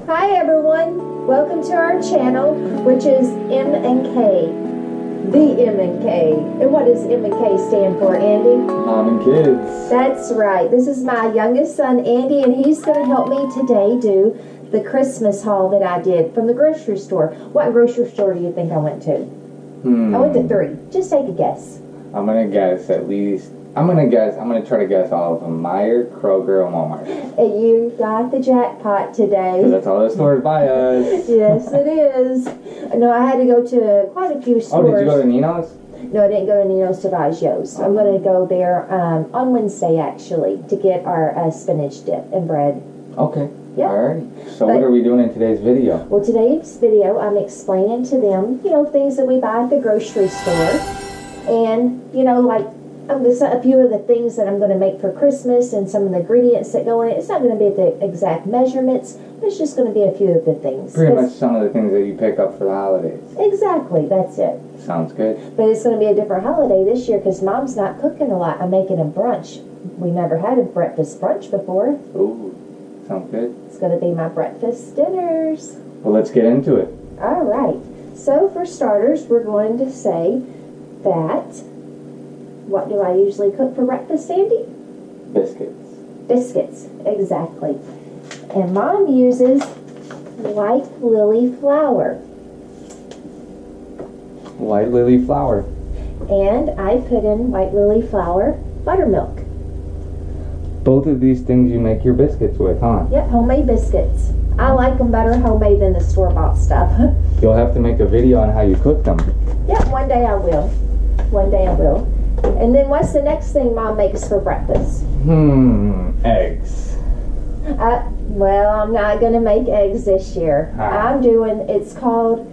Hi everyone, welcome to our channel, which is M&K, the M&K. And what does M&K stand for, Andy? Mom and kids. That's right. This is my youngest son, Andy, and he's going to help me today do the Christmas haul that I did from the grocery store. What grocery store do you think I went to? I went to 3. Just take a guess. I'm going to guess at least, I'm going to try to guess all of them. Meijer, Kroger, and Walmart. You got the jackpot today. Because that's all the stores buy us. Yes, it is. No, I had to go to quite a few stores. Oh, did you go to Nino's? No, I didn't go to Nino's to buy Joe's. I'm going to go there on Wednesday, actually, to get our spinach dip and bread. Okay. Yeah. Alright. So what are we doing in today's video? Well, today's video, I'm explaining to them, things that we buy at the grocery store. And, like a few of the things that I'm going to make for Christmas and some of the ingredients that go in it. It's not going to be the exact measurements. It's just going to be a few of the things. Pretty much some of the things that you pick up for the holidays. Exactly. That's it. Sounds good. But it's going to be a different holiday this year because Mom's not cooking a lot. I'm making a brunch. We never had a breakfast brunch before. Ooh, sounds good. It's going to be my breakfast dinners. Well, let's get into it. All right. So for starters, we're going to say that, what do I usually cook for breakfast, Sandy? Biscuits. Biscuits, exactly. And Mom uses white lily flour. White lily flour. And I put in white lily flour buttermilk. Both of these things you make your biscuits with, huh? Yep, homemade biscuits. I like them better homemade than the store-bought stuff. You'll have to make a video on how you cook them. Yep, one day I will. One day I will. And then what's the next thing Mom makes for breakfast? Eggs. Well, I'm not going to make eggs this year. It's called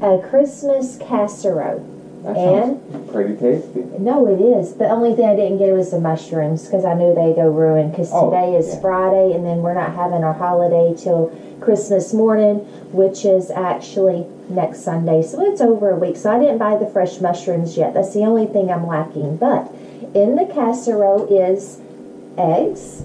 a Christmas casserole. That sounds pretty tasty. No, it is. The only thing I didn't get was the mushrooms because I knew they'd go ruined because today is Friday and then we're not having our holiday till Christmas morning, which is actually next Sunday. So it's over a week. So I didn't buy the fresh mushrooms yet. That's the only thing I'm lacking. But in the casserole is eggs.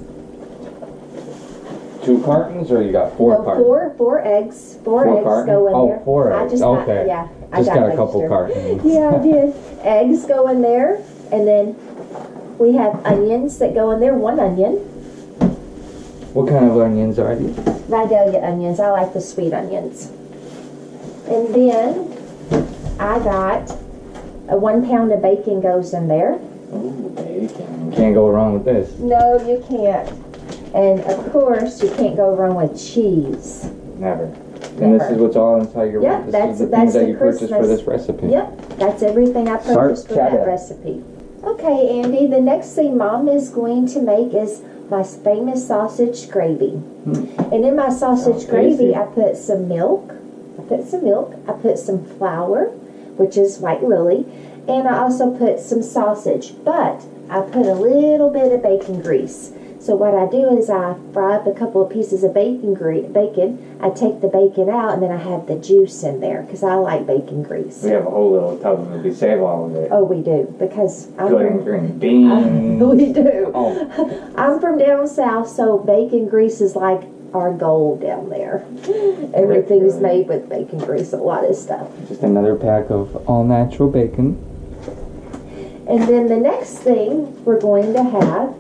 2 cartons, or you got 4 cartons? Four eggs. Four eggs cartons? go in there. 4 eggs. Okay. I got a couple cartons. Yeah, I did. Eggs go in there, and then we have onions that go in there. 1 onion. What kind of onions are these? Vidalia onions. I like the sweet onions. And then I got 1 pound of bacon goes in there. Ooh, bacon. Can't go wrong with this. No, you can't. And of course, you can't go wrong with cheese. Never. And this is what's all inside your Yep, that's the things that you purchased for this recipe. Yep, that's everything I purchased for that recipe. Okay, Andy, the next thing Mom is going to make is my famous sausage gravy. And in my sausage gravy, I put some milk. I put some flour, which is white lily, and I also put some sausage. But I put a little bit of bacon grease. So what I do is I fry up a couple of pieces of bacon. I take the bacon out, and then I have the juice in there because I like bacon grease. We have a whole little tub and we save all of it. Oh, we do because I'm green beans. We do. Oh. I'm from down south, so bacon grease is like our gold down there. Everything's made with bacon grease. A lot of stuff. Just another pack of all natural bacon. And then the next thing we're going to have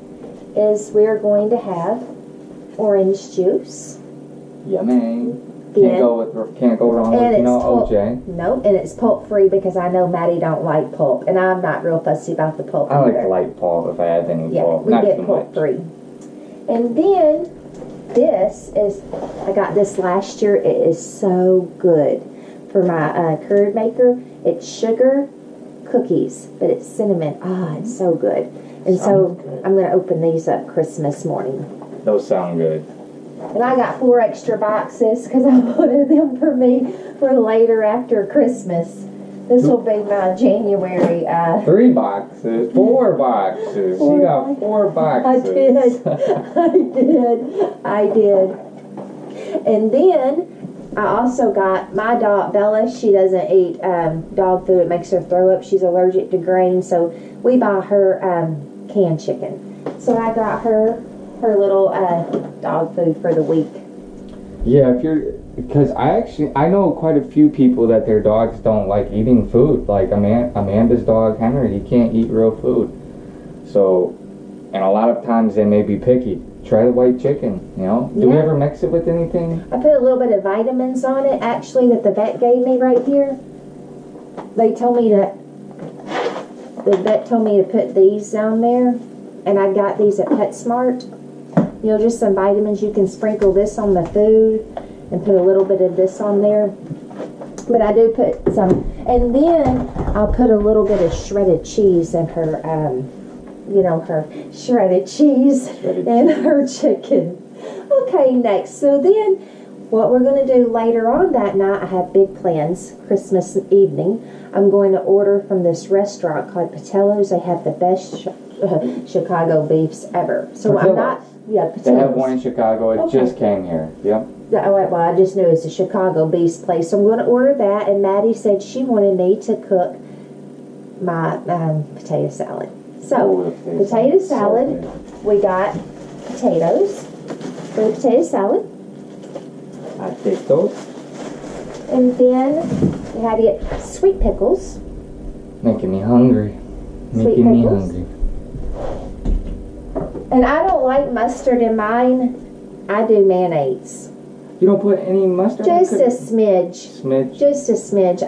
is we're going to have orange juice. Yummy. Can't go wrong with OJ. Nope, and it's pulp free because I know Maddie don't like pulp, and I'm not real fussy about the pulp. I like light pulp if I have any pulp. Yeah, we get pulp free. And then I got this last year. It is so good for my curd maker. It's sugar cookies, but it's cinnamon. It's so good. And so I'm going to open these up Christmas morning. Those sound good. And I got 4 extra boxes because I wanted them for me for later after Christmas. This will be my January. 3 boxes, 4 boxes. You got 4 boxes. I did. And then I also got my dog, Bella. She doesn't eat dog food. It makes her throw up. She's allergic to grain. So we buy her canned chicken. So I got her little dog food for the week. Yeah, because I know quite a few people that their dogs don't like eating food. Like Amanda's dog, Henry, he can't eat real food. So, and a lot of times they may be picky. Try the white chicken, you know? Do we ever mix it with anything? I put a little bit of vitamins on it, actually, that the vet gave me right here. They told me to, the vet told me to put these down there, and I got these at PetSmart. You know, just some vitamins. You can sprinkle this on the food and put a little bit of this on there. But I do put some, and then I'll put a little bit of shredded cheese in her, you know, her shredded cheese and her chicken. Okay, next. So then what we're going to do later on that night, I have big plans. Christmas evening, I'm going to order from this restaurant called Patello's. They have the best Chicago beefs ever. So Patello's. I'm not, Patello's. They have one in Chicago. It just came here. Yep. Well, I just knew it's a Chicago beefs place. So I'm going to order that. And Maddie said she wanted me to cook my potato salad. So, potato salad, we got potatoes for the potato salad. I take those. And then we had to get sweet pickles. Making me hungry. Making me hungry. And I don't like mustard in mine. I do mayonnaise. You don't put any mustard? Just a smidge. Smidge? Just a smidge.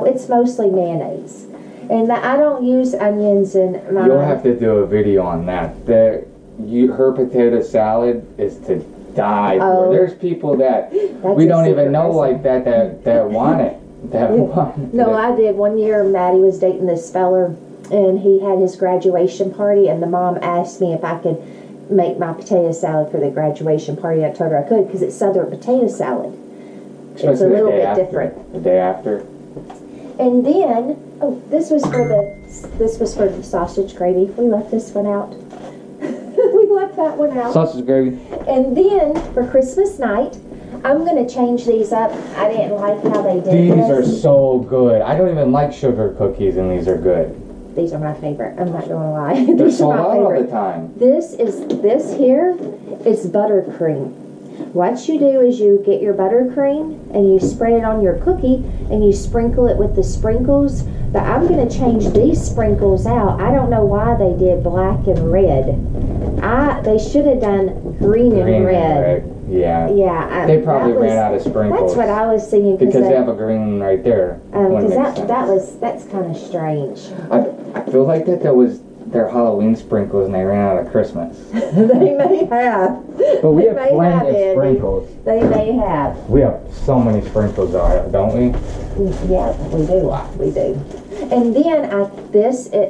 It's mostly mayonnaise. And I don't use onions in mine. You'll have to do a video on that. Her potato salad is to die for. There's people that we don't even know like that want it. That want it. No, I did. One year, Maddie was dating this fella, and he had his graduation party, and the mom asked me if I could make my potato salad for the graduation party. I told her I could because it's Southern potato salad. It's a little bit different. The day after. And then, this was for the sausage gravy. We left this one out. We left that one out. Sausage gravy. And then for Christmas night, I'm gonna change these up. I didn't like how they did These are so good. I don't even like sugar cookies, and these are good. These are my favorite. I'm not gonna lie. They're These sold are my out favorite. all the time. This here is buttercream. What you do is you get your buttercream and you spread it on your cookie and you sprinkle it with the sprinkles. But I'm going to change these sprinkles out. I don't know why they did black and red. They should have done green and red. Yeah. Yeah. They probably ran out of sprinkles. That's what I was thinking. Because they have a green right there. Because that's kind of strange. I feel like that was their Halloween sprinkles and they ran out of Christmas. They may have. But we have plenty of sprinkles. They may have. We have so many sprinkles, don't we? Yeah, we do. We do. And then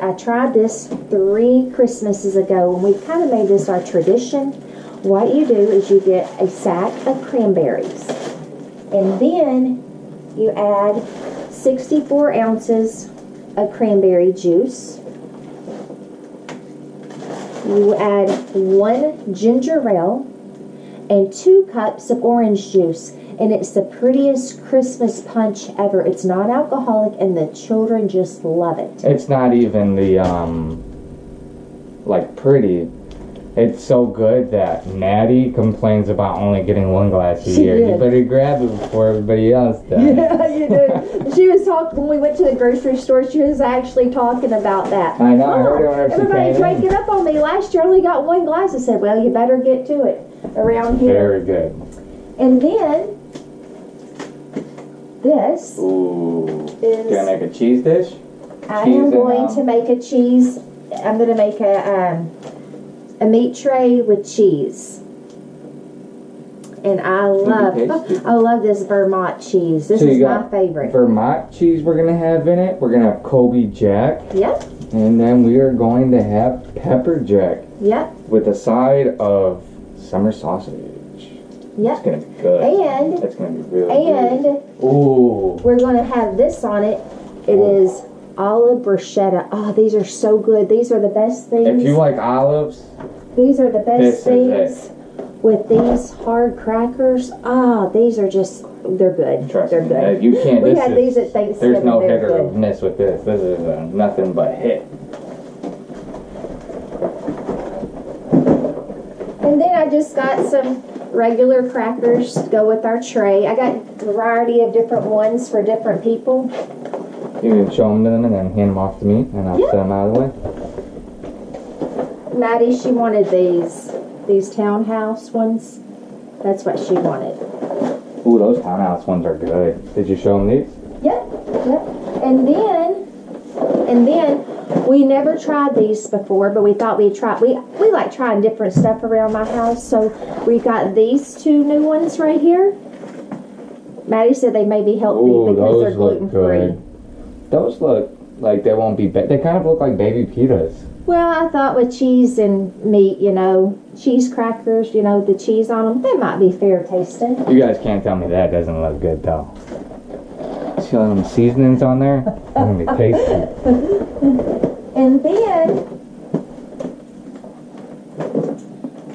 I tried this 3 Christmases ago, and we kind of made this our tradition. What you do is you get a sack of cranberries, and then you add 64 ounces of cranberry juice. You add 1 ginger ale and 2 cups of orange juice. And it's the prettiest Christmas punch ever. It's non-alcoholic and the children just love it. It's not even the, pretty. It's so good that Maddie complains about only getting 1 glass a year. You better grab it before everybody else does. Yeah, you do. She was talking, when we went to the grocery store, she was actually talking about that. I know, I heard it whenever she came in. Everybody's waking up on me. Last year I only got 1 glass. I said, well, you better get to it around here. Very good. And then, this is... Gonna make a cheese dish? I am going to make a cheese. I'm going to make a meat tray with cheese. And I love this Vermont cheese. This is my favorite. Vermont cheese we're going to have in it. We're going to have Kobe Jack. Yep. And then we are going to have pepper jack. Yep. With a side of summer sausage. Yep. It's going to be good. And it's going to be really good. Ooh. We're going to have this on it. It is olive bruschetta. Oh, these are so good. These are the best things. If you like olives, these are the best things. With these hard crackers, these are just, they're good. They're good. You can't. We had these at Thanksgiving. There's no hit or miss with this. This is nothing but hit. And then I just got some regular crackers go with our tray. I got a variety of different ones for different people. You can show them to them and then hand them off to me, and I'll set them out of the way. Maddie, she wanted these townhouse ones. That's what she wanted. Ooh, those townhouse ones are good. Did you show them these? Yep. And then we never tried these before, but we thought we'd try. We like trying different stuff around my house, so we got these 2 new ones right here. Maddie said they may be healthy because they're gluten free. Those look like they won't be bad. They kind of look like baby pitas. Well, I thought with cheese and meat, cheese crackers, the cheese on them, they might be fair tasting. You guys can't tell me that doesn't look good though. See all them seasonings on there? They're gonna be tasty. And then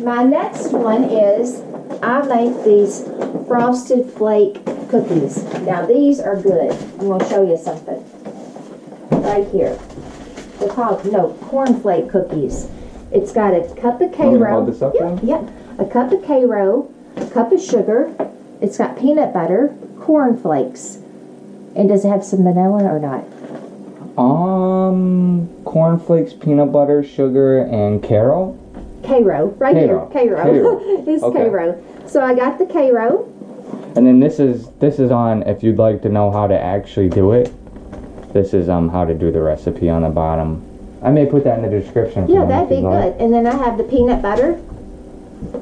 my next one is I make these frosted flake cookies. Now these are good. I'm going to show you something right here. They're called cornflake cookies. It's got a cup of Karo. Hold this up then? Yep. A cup of Karo, a cup of sugar. It's got peanut butter, cornflakes. And does it have some vanilla or not? Cornflakes, peanut butter, sugar, and Karo. Karo, right here. Karo. It's okay. Karo. So I got the Karo. And then this is on if you'd like to know how to actually do it. This is how to do the recipe on the bottom. I may put that in the description. Yeah, that'd be good. And then I have the peanut butter.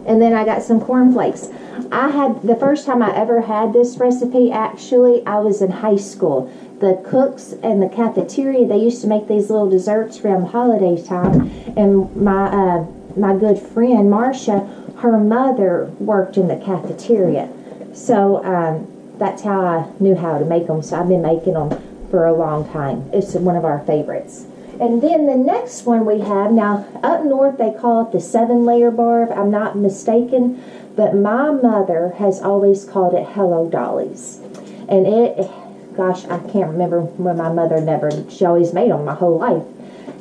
And then I got some cornflakes. The first time I ever had this recipe, actually, I was in high school. The cooks in the cafeteria, they used to make these little desserts around the holiday time. And my good friend, Marcia, her mother worked in the cafeteria. So that's how I knew how to make them. So I've been making them for a long time. It's one of our favorites. And then the next one we have, now up north they call it the 7-layer bar, if I'm not mistaken, but my mother has always called it Hello Dollies. And gosh, I can't remember when my mother she always made them my whole life.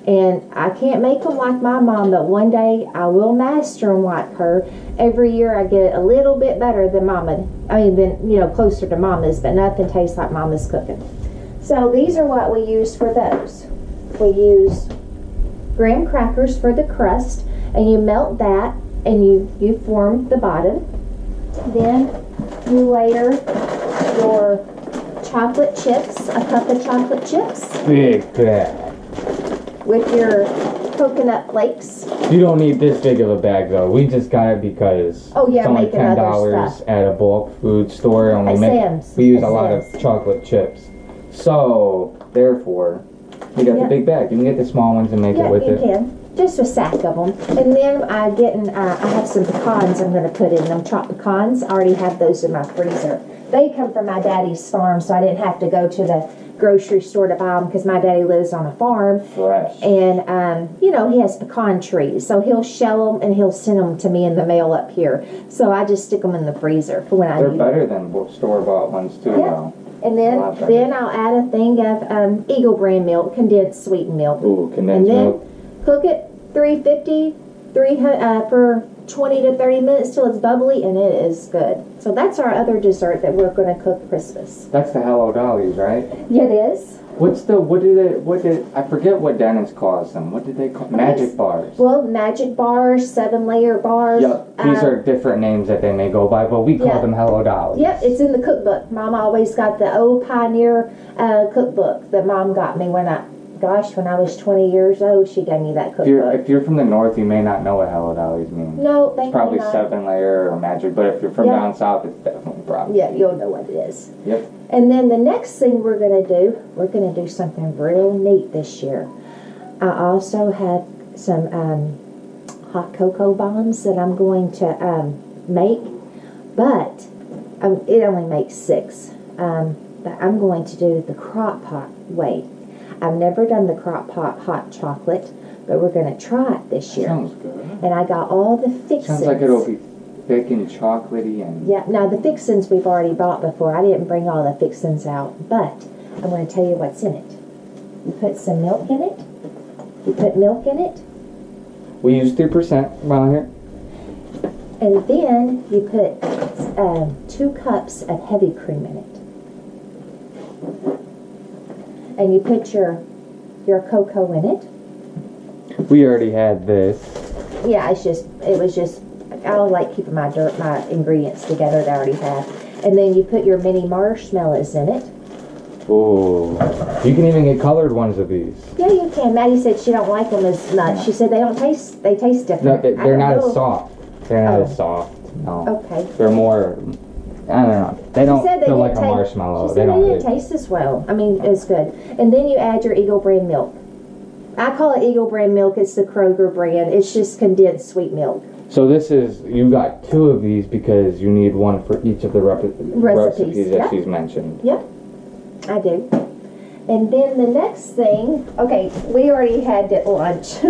And I can't make them like my mom, but one day I will master them like her. Every year I get a little bit better than closer to Mama's, but nothing tastes like Mama's cooking. So these are what we use for those. We use graham crackers for the crust, and you melt that, and you form the bottom. Then you layer your chocolate chips, a cup of chocolate chips. Big bag. With your coconut flakes. You don't need this big of a bag though. We just got it because it's only $10 at a bulk food store, and we use a lot of chocolate chips. So therefore, you got the big bag. You can get the small ones and make it with it. Yeah, you can. Just a sack of them. And then I have some pecans I'm going to put in them. Chopped pecans. I already have those in my freezer. They come from my daddy's farm, so I didn't have to go to the grocery store to buy them because my daddy lives on a farm. Fresh. And, he has pecan trees. So he'll shell them and he'll send them to me in the mail up here. So I just stick them in the freezer for when I need them. They're better than store-bought ones too, though. And then I'll add a thing of Eagle brand milk, condensed sweetened milk. Ooh, condensed milk. And then cook it 350 for 20 to 30 minutes till it's bubbly, and it is good. So that's our other dessert that we're going to cook Christmas. That's the Hello Dollies, right? Yeah, it is. I forget what Dennis calls them. What did they call magic bars? Well, magic bars, 7-layer bars. Yep, these are different names that they may go by, but we call them Hello Dollies. Yep, it's in the cookbook. Mom always got the old Pioneer cookbook that Mom got me when I was 20 years old. She gave me that cookbook. If you're from the north, you may not know what Hello Dollies means. No, it's probably 7-layer or magic, but if you're from down south, it's definitely probably. Yeah, you'll know what it is. Yep. And then the next thing we're going to do something real neat this year. I also have some hot cocoa bombs that I'm going to make, but it only makes 6. But I'm going to do it the crock pot way. I've never done the crock pot hot chocolate, but we're going to try it this year. Sounds good. And I got all the fixings. Sounds like it'll be thick and chocolatey and... Yeah, now the fixings we've already bought before. I didn't bring all the fixings out, but I'm going to tell you what's in it. You put some milk in it. We use 3% around here. And then you put 2 cups of heavy cream in it. And you put your cocoa in it. We already had this. Yeah, it was just, I like keeping my ingredients together that I already have. And then you put your mini marshmallows in it. Ooh. You can even get colored ones of these. Yeah, you can. Maddie said she don't like them as much. She said they taste different. No, they're not as soft. They're not as soft. No. Okay. They're more, I don't know. They don't feel like a marshmallow. She said they didn't taste as well. I mean, it's good. And then you add your Eagle brand milk. I call it Eagle brand milk. It's the Kroger brand. It's just condensed sweet milk. So this is, you got 2 of these because you need one for each of the recipes that she's mentioned. Yep, I do. And then the next thing, okay, we already had at lunch,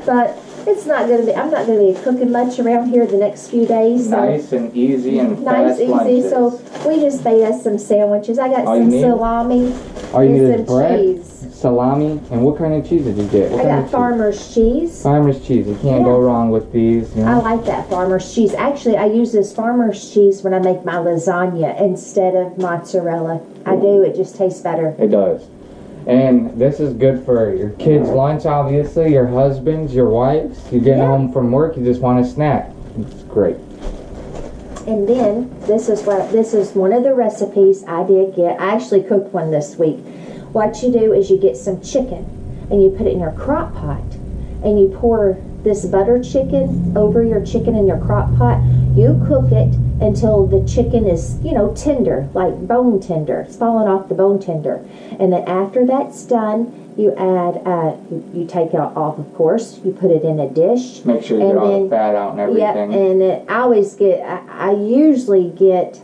but I'm not going to be cooking much around here the next few days. So Nice and easy and nice, fast easy. lunches. So we just made us some sandwiches. I got some salami All you need and is some bread, cheese. salami, and what kind of cheese did you get? What I got farmer's cheese. Farmer's cheese. You can't go wrong with these. You know? I like that farmer's cheese. Actually, I use this farmer's cheese when I make my lasagna instead of mozzarella. I do. It just tastes better. It does. And this is good for your kids' lunch, obviously, your husbands, your wives. You're getting home from work, you just want a snack. It's great. And then, this is one of the recipes I did get. I actually cooked one this week. What you do is you get some chicken, and you put it in your crock pot, and you pour this butter chicken over your chicken in your crock pot. You cook it until the chicken is, tender, like bone tender. It's falling off the bone tender. And then after that's done, you add, you take it off, of course. You put it in a dish. Make sure you get all the fat out and everything. Yeah, and I usually get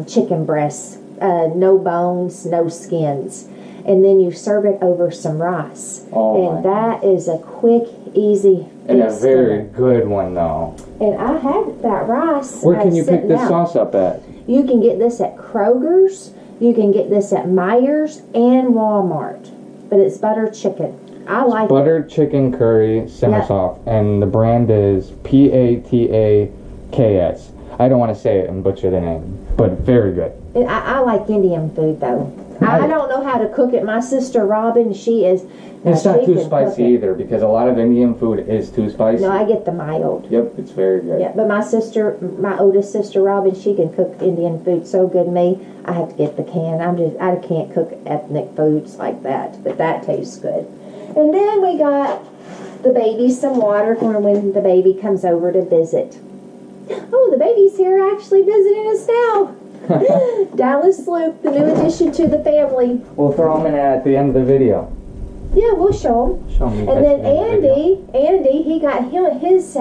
chicken breasts, no bones, no skins. And then you serve it over some rice. And that is a quick, easy and a very good one, though. And I had that rice. Where can you pick this sauce up at? You can get this at Kroger's. You can get this at Meijer's and Walmart. But it's butter chicken. I like Butter chicken curry, semi-soft. And the brand is Patakas. I don't want to say it and butcher the name, but very good. I like Indian food, though. I don't know how to cook it. My sister Robin, she is. It's not too spicy either, because a lot of Indian food is too spicy. No, I get the mild. Yep, it's very good. Yeah, but my oldest sister Robin, she can cook Indian food so good. Me, I have to get the can. I can't cook ethnic foods like that, but that tastes good. And then we got the baby some water for when the baby comes over to visit. Oh, the baby's here actually visiting us now. Dallas Sloop, the new addition to the family. We'll throw him in at the end of the video. Yeah, we'll show him. And then Andy, he got his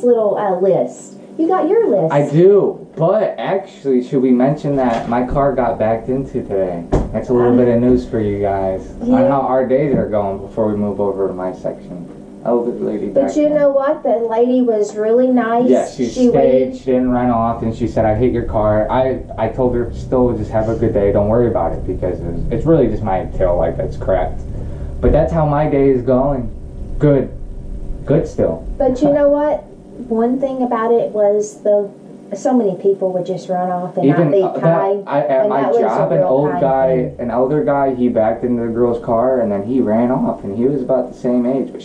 little list. You got your list. I do, but actually, should we mention that my car got backed into today? That's a little bit of news for you guys on how our days are going before we move over to my section. Oh, the lady back But you know what? The lady was really nice. Yeah, she stayed. She didn't run off, and she said, "I hate your car." I told her, still, just have a good day. Don't worry about it, because it's really just my tail light that's cracked. But that's how my day is going. Good still. But you know what? One thing about it was so many people would just run off and not be kind. At my job, an elder guy, he backed into the girl's car and then he ran off, and he was about the same age, but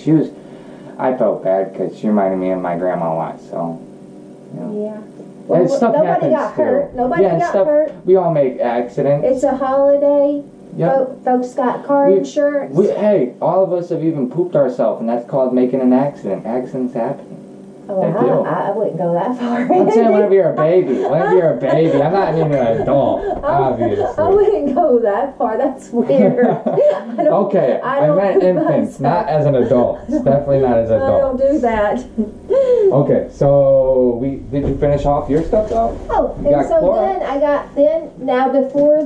I felt bad because she reminded me of my grandma a lot, so. Yeah. Well, nobody got hurt. Nobody got hurt. We all make accidents. It's a holiday. Yep. Folks got car insurance. Hey, all of us have even pooped ourselves, and that's called making an accident. Accidents happen. Oh, I wouldn't go that far. I'm saying whenever you're a baby. I'm not even an adult, obviously. I wouldn't go that far. That's weird. Okay, I meant infants, not as an adult. It's definitely not as an adult. I don't do that. Okay, so did you finish off your stuff though? Oh, and so then before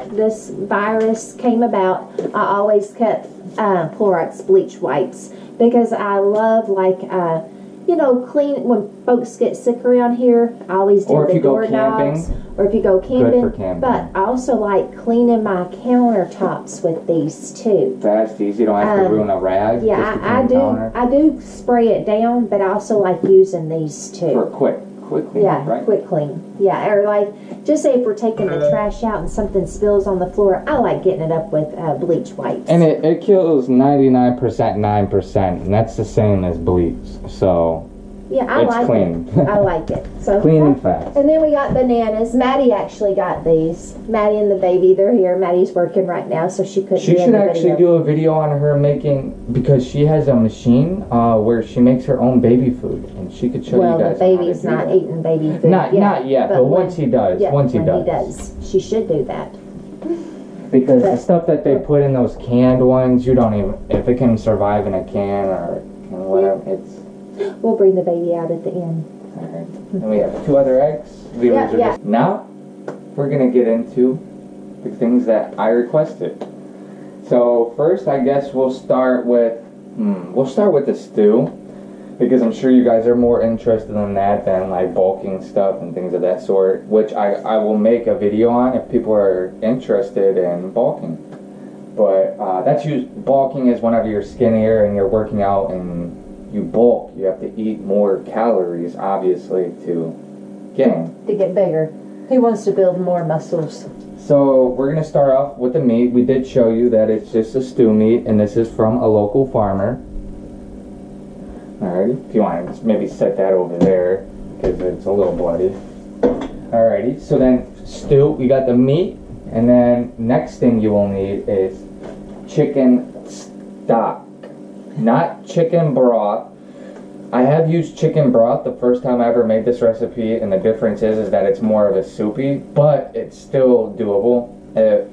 this virus came about, I always kept Clorox bleach wipes, because I love you know, clean when folks get sick around here. I always did the doorknobs. Or if you go camping. Good for camping. But I also like cleaning my countertops with these too. Fast, easy. You don't have to ruin a rag. Yeah, I do spray it down, but I also like using these too. For quick clean. Yeah, right? quick clean. Yeah, or like, just say if we're taking the trash out and something spills on the floor, I like getting it up with bleach wipes. And it kills 99% 9%, and that's the same as bleach. So yeah, I like clean. I like it. So clean and fast. And then we got bananas. Maddie actually got these. Maddie and the baby, they're here. Maddie's working right now, so she couldn't. She should actually do a video on her making, because she has a machine where she makes her own baby food, and she could show you guys. Well, the baby's not eating baby food. Not yet, but once he does, when he does, she should do that. Because the stuff that they put in those canned ones, you don't even, if it can survive in a can or whatever, it's. We'll bring the baby out at the end. Alright. And we have 2 other eggs. Now, we're going to get into the things that I requested. So, first, I guess we'll start with the stew. Because I'm sure you guys are more interested in that than like bulking stuff and things of that sort. Which I will make a video on if people are interested in bulking. But bulking is whenever you're skinnier and you're working out and you bulk, you have to eat more calories, obviously, to gain. To get bigger. He wants to build more muscles. So we're going to start off with the meat. We did show you that it's just a stew meat, and this is from a local farmer. Alrighty, if you want to just maybe set that over there, because it's a little bloody. Alrighty, so then stew, we got the meat, and then next thing you will need is chicken stock. Not chicken broth. I have used chicken broth the first time I ever made this recipe, and the difference is that it's more of a soupy, but it's still doable. If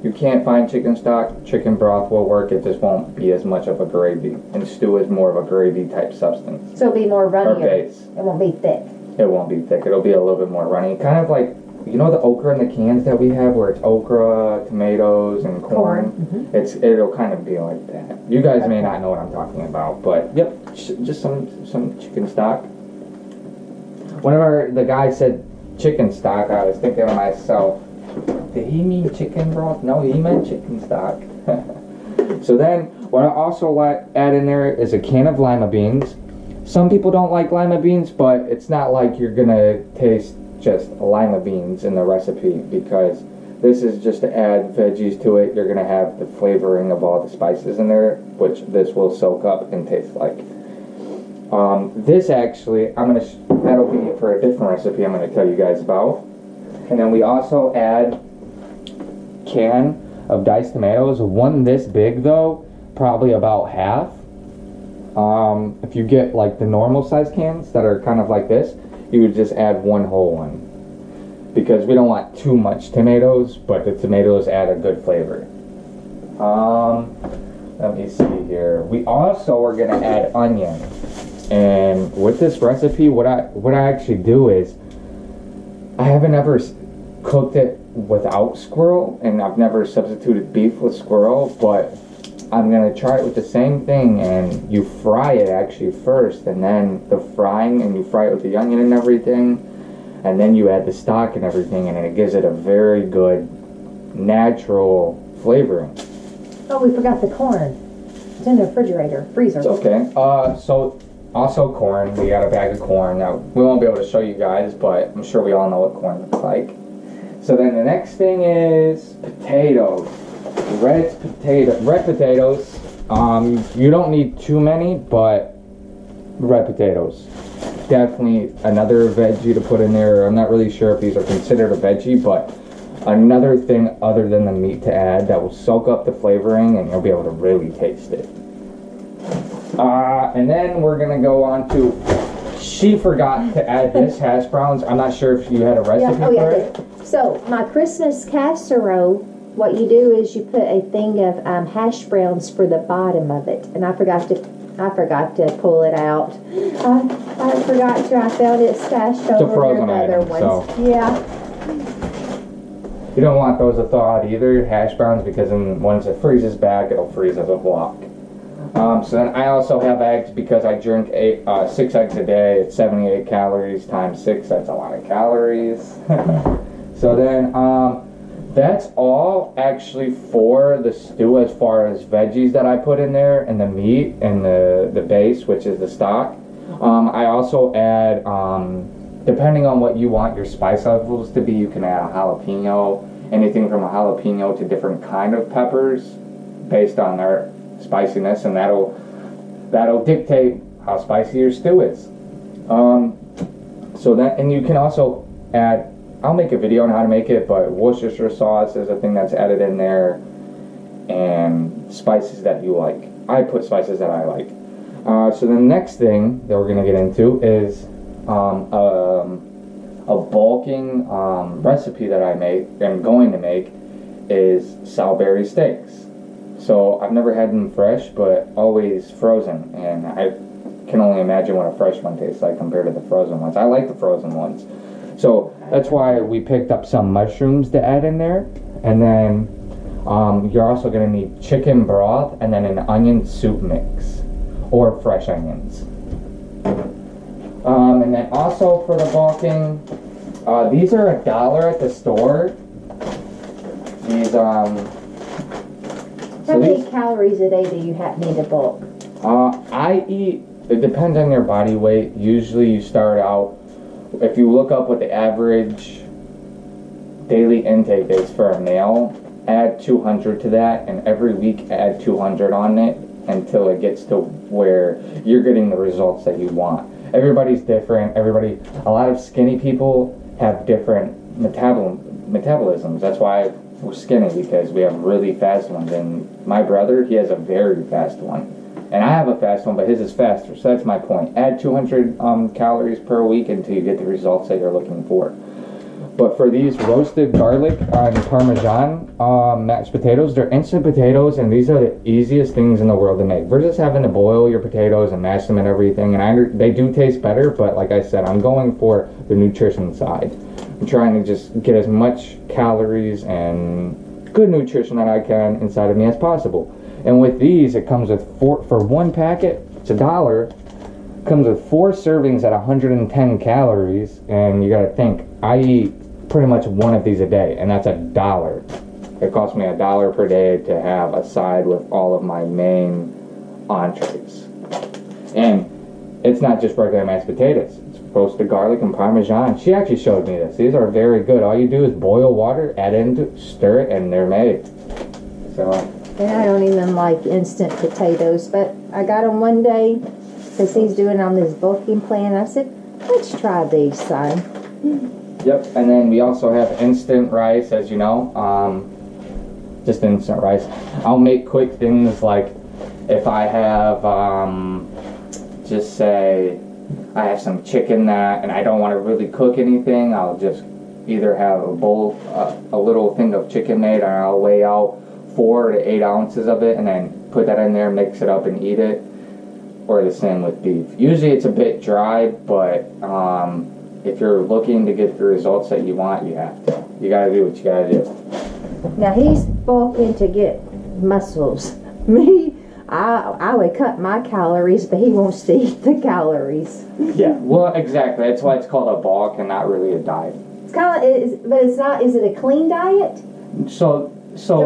you can't find chicken stock, chicken broth will work. It just won't be as much of a gravy, and stew is more of a gravy type substance. So it'll be more runny. Base. It won't be thick. It won't be thick. It'll be a little bit more runny. Kind of like, you know the okra in the cans that we have where it's okra, tomatoes, and corn? Mm-hmm. It'll kind of be like that. You guys may not know what I'm talking about, but yep, just some chicken stock. Whenever the guy said chicken stock, I was thinking to myself, did he mean chicken broth? No, he meant chicken stock. So then, what I also add in there is a can of Lima beans. Some people don't like Lima beans, but it's not like you're gonna taste just Lima beans in the recipe, because this is just to add veggies to it. You're gonna have the flavoring of all the spices in there, which this will soak up and taste like. This actually, that'll be for a different recipe I'm gonna tell you guys about. And then we also add can of diced tomatoes. One this big though, probably about half. If you get like the normal size cans that are kind of like this, you would just add one whole one, because we don't want too much tomatoes, but the tomatoes add a good flavor. Let me see here. We also are gonna add onion, and with this recipe, what I actually do is, I haven't ever cooked it without squirrel, and I've never substituted beef with squirrel, but I'm gonna try it with the same thing, and you fry it actually first, and then the frying, and you fry it with the onion and everything, and then you add the stock and everything, and it gives it a very good natural flavoring. Oh, we forgot the corn. It's in the freezer. It's okay. So also corn. We got a bag of corn. Now we won't be able to show you guys, but I'm sure we all know what corn looks like. So then the next thing is potatoes. Red potatoes. You don't need too many, but red potatoes. Definitely another veggie to put in there. I'm not really sure if these are considered a veggie, but another thing other than the meat to add that will soak up the flavoring, and you'll be able to really taste it. And then we're gonna go on to, she forgot to add this hash browns. I'm not sure if you had a recipe for it. So my Christmas casserole, what you do is you put a thing of hash browns for the bottom of it, and I forgot to pull it out. I forgot to. I found it stashed over the other ones. So. Yeah. You don't want those to thaw out either, hash browns, because once it freezes back, it'll freeze as a block. So then I also have eggs because I drink 6 eggs a day. It's 78 calories times 6. That's a lot of calories. So then that's all actually for the stew as far as veggies that I put in there and the meat and the base, which is the stock. I also add, depending on what you want your spice levels to be, you can add a jalapeno, anything from a jalapeno to different kind of peppers based on their spiciness, and that'll dictate how spicy your stew is. So that, and you can also add, I'll make a video on how to make it, but Worcestershire sauce is a thing that's added in there, and spices that you like. I put spices that I like. So the next thing that we're going to get into is a bulking recipe that I am going to make is Salisbury steaks. So I've never had them fresh, but always frozen, and I can only imagine what a fresh one tastes like compared to the frozen ones. I like the frozen ones. So that's why we picked up some mushrooms to add in there, and then you're also going to need chicken broth and then an onion soup mix, or fresh onions. And then also for the bulking, these are $1 at the store. These How many calories a day do you need to bulk? I eat, it depends on your body weight. Usually you start out, if you look up what the average daily intake is for a male, add 200 to that, and every week add 200 on it until it gets to where you're getting the results that you want. Everybody's different. A lot of skinny people have different metabolisms. That's why we're skinny, because we have really fast ones. And my brother, he has a very fast one. And I have a fast one, but his is faster. So that's my point. Add 200 calories per week until you get the results that you're looking for. But for these roasted garlic and Parmesan mashed potatoes, they're instant potatoes, and these are the easiest things in the world to make. We're just having to boil your potatoes and mash them and everything, and they do taste better, but like I said, I'm going for the nutrition side. I'm trying to just get as much calories and good nutrition that I can inside of me as possible. And with these, it comes with for one packet, it's $1. Comes with 4 servings at 110 calories, and you gotta think, I eat pretty much one of these a day, and that's $1. It costs me $1 per day to have a side with all of my main entrees. And it's not just regular mashed potatoes. It's roasted garlic and Parmesan. She actually showed me this. These are very good. All you do is boil water, add it into, stir it, and they're made. So. And I don't even like instant potatoes, but I got them one day because he's doing on this bulking plan. I said, let's try these, son. Yep, and then we also have instant rice, as you know. Just instant rice. I'll make quick things like if I have, just say, I have some chicken and I don't want to really cook anything. I'll just either have a bowl, a little thing of chicken made, or I'll weigh out 4 to 8 ounces of it and then put that in there, mix it up, and eat it. Or the same with beef. Usually it's a bit dry, but if you're looking to get the results that you want, you have to. You gotta do what you gotta do. Now he's bulking to get muscles. Me, I would cut my calories, but he wants to eat the calories. Yeah, well, exactly. That's why it's called a bulk and not really a diet. It's kind of, but it's not. Is it a clean diet? So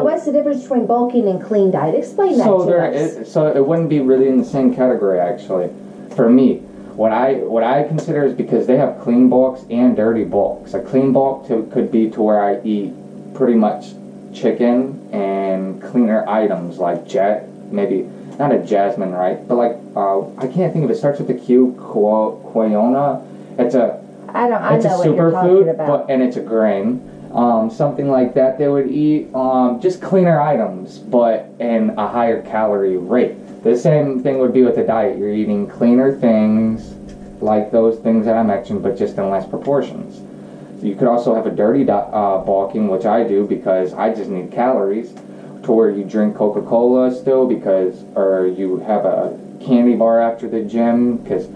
what's the difference between bulking and clean diet? Explain that to us. So it wouldn't be really in the same category, actually. For me, what I consider is, because they have clean bulks and dirty bulks. A clean bulk could be to where I eat pretty much chicken and cleaner items like maybe not a jasmine, right? But like I can't think of it. Starts with the Q. Quinoa. It's a superfood, and it's a grain. Something like that they would eat, just cleaner items, but in a higher calorie rate. The same thing would be with the diet. You're eating cleaner things, like those things that I mentioned, but just in less proportions. So you could also have a dirty bulking, which I do because I just need calories, to where you drink Coca-Cola still or you have a candy bar after the gym, because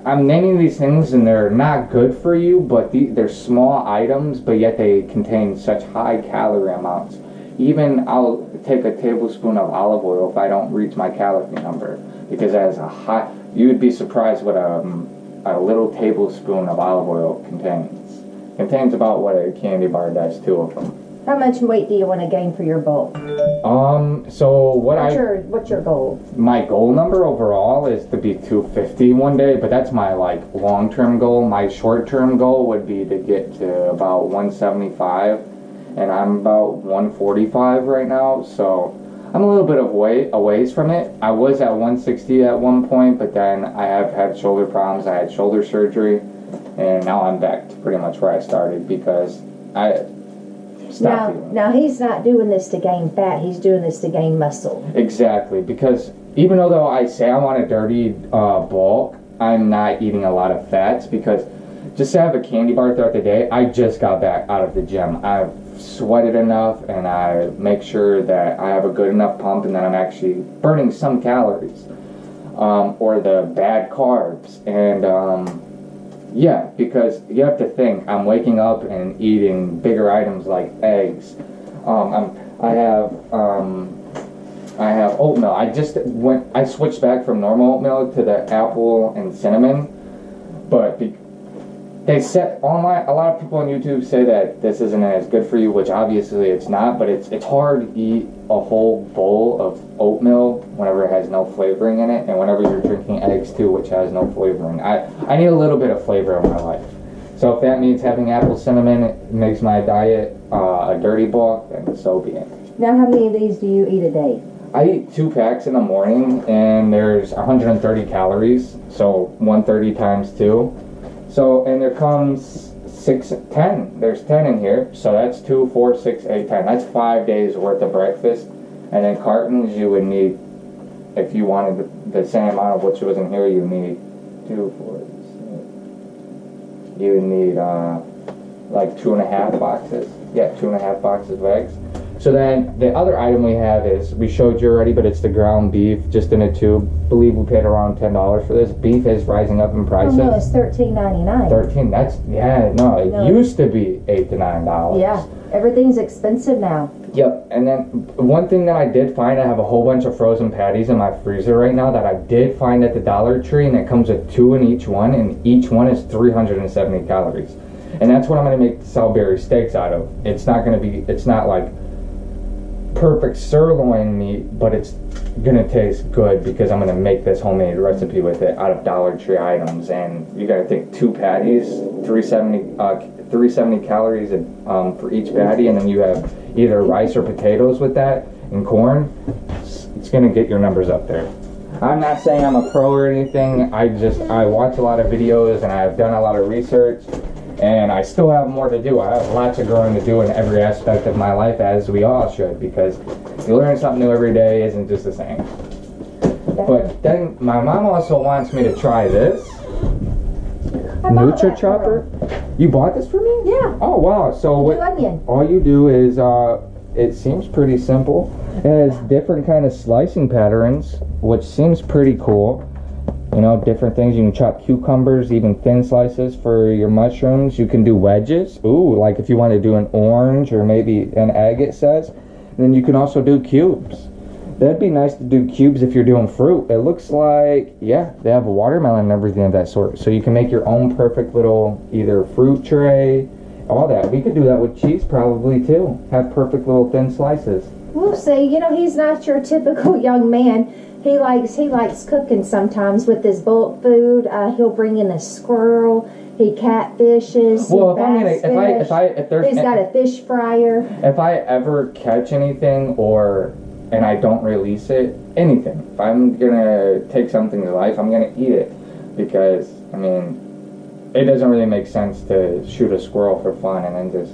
I'm naming these things and they're not good for you, but they're small items, but yet they contain such high calorie amounts. Even I'll take a tablespoon of olive oil if I don't reach my calorie number, because it has a high. You would be surprised what a little tablespoon of olive oil contains. Contains about what a candy bar does, 2 of them. How much weight do you want to gain for your bulk? So what's your goal? My goal number overall is to be 250 one day, but that's my like long-term goal. My short-term goal would be to get to about 175, and I'm about 145 right now, so I'm a little bit of a ways from it. I was at 160 at one point, but then I have had shoulder problems. I had shoulder surgery, and now I'm back to pretty much where I started because I stopped eating. Now he's not doing this to gain fat. He's doing this to gain muscle. Exactly, because even though I say I want a dirty bulk, I'm not eating a lot of fats, because just to have a candy bar throughout the day, I just got back out of the gym. I've sweated enough, and I make sure that I have a good enough pump and that I'm actually burning some calories, or the bad carbs. And yeah, because you have to think, I'm waking up and eating bigger items like eggs. I have oatmeal. I switched back from normal oatmeal to the apple and cinnamon, but they said online, a lot of people on YouTube say that this isn't as good for you, which obviously it's not, but it's hard to eat a whole bowl of oatmeal whenever it has no flavoring in it, and whenever you're drinking eggs too, which has no flavoring. I need a little bit of flavor in my life. So if that means having apple cinnamon, it makes my diet a dirty bulk, then so be it. Now, how many of these do you eat a day? I eat 2 packs in the morning, and there's 130 calories, so 130 times 2. So, and there comes 10. There's 10 in here. So that's 2, 4, 6, 8, 10. That's 5 days worth of breakfast. And then cartons you would need, if you wanted the same amount of which was in here, you need 2, 4, 6. You would need like 2.5 boxes. Yeah, 2.5 boxes of eggs. So then the other item we have is, we showed you already, but it's the ground beef just in a tube. I believe we paid around $10 for this. Beef is rising up in prices. Oh no, it's $13.99. 13. That's it used to be $8 to $9. Yeah, everything's expensive now. Yep. And then one thing that I did find, I have a whole bunch of frozen patties in my freezer right now that I did find at the Dollar Tree, and it comes with 2 in each one, and each one is 370 calories. And that's what I'm going to make the Salisbury steaks out of. It's not like perfect sirloin meat, but it's gonna taste good because I'm gonna make this homemade recipe with it out of Dollar Tree items. And you gotta think 2 patties, 370 calories for each patty, and then you have either rice or potatoes with that and corn. It's gonna get your numbers up there. I'm not saying I'm a pro or anything. I watch a lot of videos and I've done a lot of research. And I still have more to do. I have lots of growing to do in every aspect of my life, as we all should, because you learn something new every day isn't just the same. But then my mom also wants me to try this. Nutri Chopper. You bought this for me? Yeah. Oh wow. So all you do is it seems pretty simple. It has different kind of slicing patterns, which seems pretty cool. You know, different things. You can chop cucumbers, even thin slices for your mushrooms. You can do wedges. Ooh, like if you want to do an orange or maybe an egg, it says. And then you can also do cubes. That'd be nice to do cubes if you're doing fruit. It looks like, yeah, they have a watermelon and everything of that sort. So you can make your own perfect little either fruit tray, all that. We could do that with cheese probably too. Have perfect little thin slices. We'll see. You know, he's not your typical young man. He likes cooking sometimes with his bulk food. He'll bring in a squirrel. He catfishes. Well, He's got a fish fryer. If I ever catch anything and I don't release it, anything. If I'm gonna take something to life, I'm gonna eat it, because I mean, it doesn't really make sense to shoot a squirrel for fun and then just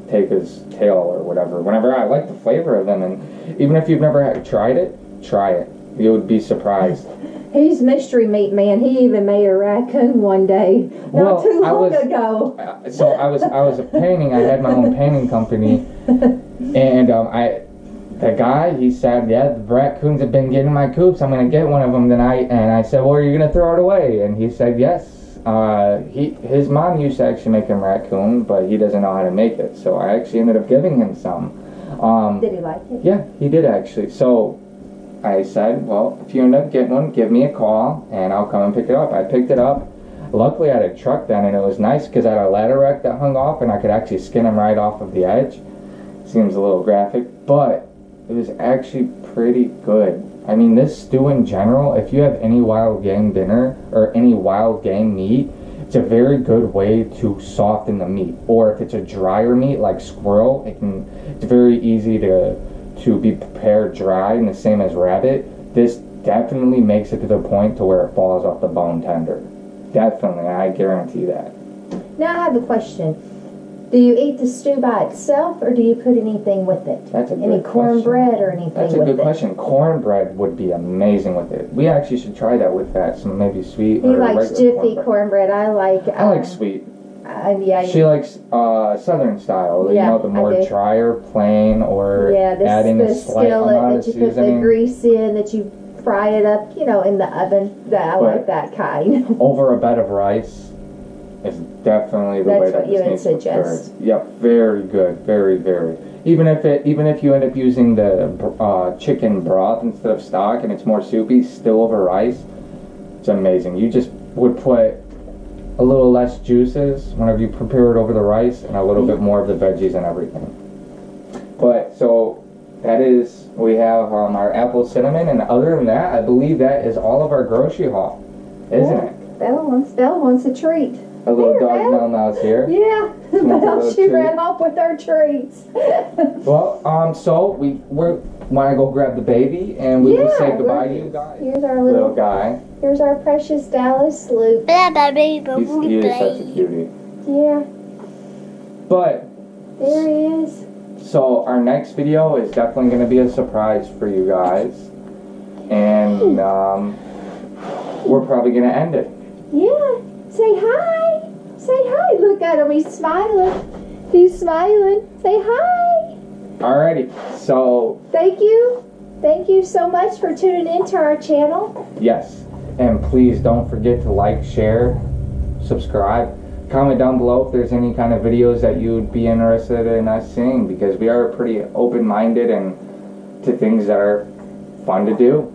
take his tail or whatever. Whenever I like the flavor of them, and even if you've never tried it, try it. You would be surprised. He's mystery meat man. He even made a raccoon one day, not too long ago. So I was painting. I had my own painting company, and the guy, he said, yeah, the raccoons have been getting my coops. I'm gonna get one of them tonight. And I said, well, are you gonna throw it away? And he said, yes. His mom used to actually make him raccoon, but he doesn't know how to make it. So I actually ended up giving him some. Did he like it? Yeah, he did actually. So I said, well, if you end up getting one, give me a call and I'll come and pick it up. I picked it up. Luckily, I had a truck then, and it was nice because I had a ladder rack that hung off, and I could actually skin them right off of the edge. Seems a little graphic, but it was actually pretty good. I mean, this stew in general, if you have any wild game dinner or any wild game meat, it's a very good way to soften the meat. Or if it's a drier meat like squirrel, it's very easy to be prepared dry, and the same as rabbit. This definitely makes it to the point to where it falls off the bone tender. Definitely, I guarantee that. Now I have a question. Do you eat the stew by itself, or do you put anything with it? That's a good Any cornbread or anything with it? That's a good question. Cornbread would be amazing with it. We actually should try that with that. Some maybe sweet He or likes regular jiffy cornbread. I like sweet. Yeah. She likes southern style. Yeah, you know, the more drier, plain, or adding a slight amount of that you put the grease in, that you fry it up, in the oven. I like that kind. Over a bed of rice is definitely the way that you would needs to be suggest. prepared. Yep, very good, very, very. Even if you end up using the chicken broth instead of stock and it's more soupy, still over rice, it's amazing. You just would put a little less juices whenever you prepare it over the rice, and a little bit more of the veggies and everything. But so that is, we have our apple cinnamon, and other than that, I believe that is all of our grocery haul, isn't it? Bella wants a treat. A little dog Melmouse here. Yeah, Belle, she ran off with our treats. Well, so we want to go grab the baby, and we will say goodbye to you guys. Here's our little guy. Here's our precious Dallas Luke. He is such a cutie. Yeah. But there he is. So our next video is definitely going to be a surprise for you guys, and we're probably going to end it. Yeah. Say hi. Say hi. Look at him. He's smiling. He's smiling. Say hi. Alrighty. So thank you. Thank you so much for tuning in to our channel. Yes. And please don't forget to like, share, subscribe. Comment down below if there's any kind of videos that you would be interested in us seeing, because we are pretty open-minded and to things that are fun to do.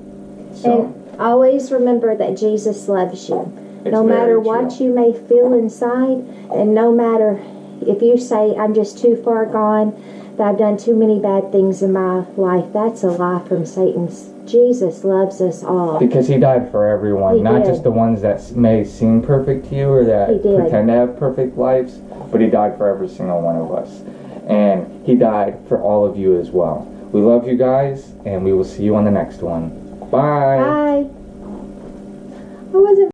So, and always remember that Jesus loves you. No matter what you may feel inside, and no matter if you say, I'm just too far gone, that I've done too many bad things in my life, that's a lie from Satan. Jesus loves us all. Because he died for everyone, not just the ones that may seem perfect to you or that pretend to have perfect lives, but he died for every single one of us. And he died for all of you as well. We love you guys, and we will see you on the next one. Bye. Bye. I wasn't